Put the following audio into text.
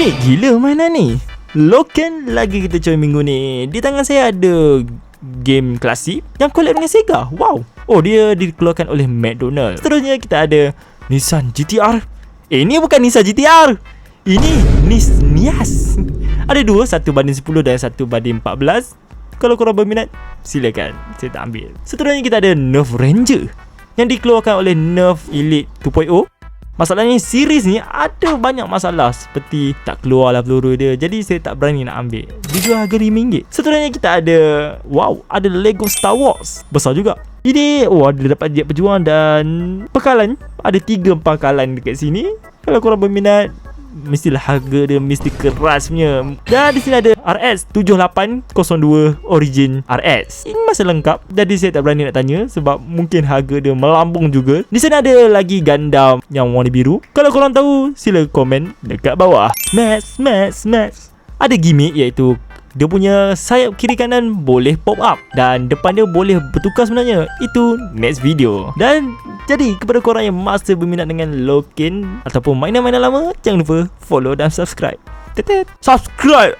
Unik gila mainan ni. Loken lagi kita coy minggu ni. Di tangan saya ada game klasik yang collab dengan Sega. Wow. Oh, dia dikeluarkan oleh McDonald. Seterusnya kita ada Nissan GTR. Ini bukan Nissan GTR. Ini Nias. Ada dua, 1:10 dan 1:14. Kalau korang berminat, silakan. Saya tak ambil. Seterusnya kita ada Nerf Ranger yang dikeluarkan oleh Nerf Elite 2.0. Masalahnya series ni ada banyak masalah, seperti tak keluar lah peluru dia. Jadi saya tak berani nak ambil. Dijual harga RM5. Seterusnya kita ada, wow, ada Lego Star Wars. Besar juga. Ini, ada dapat jet pejuang dan pekalan. Ada 3 pekalan dekat sini. Kalau korang berminat, mestilah harga dia mesti keras punya. Dan di sini ada RS 7802 Origin RS. Ini masih lengkap. Jadi saya tak berani nak tanya sebab mungkin harga dia melambung juga. Di sana ada lagi Gundam yang warna biru. Kalau korang tahu, sila komen dekat bawah. Smash. Ada gimmick iaitu dia punya sayap kiri kanan boleh pop up dan depan dia boleh bertukar sebenarnya. Itu next video. Dan jadi kepada korang yang masih berminat dengan Loken ataupun mainan-mainan lama, jangan lupa follow dan subscribe. Subscribe.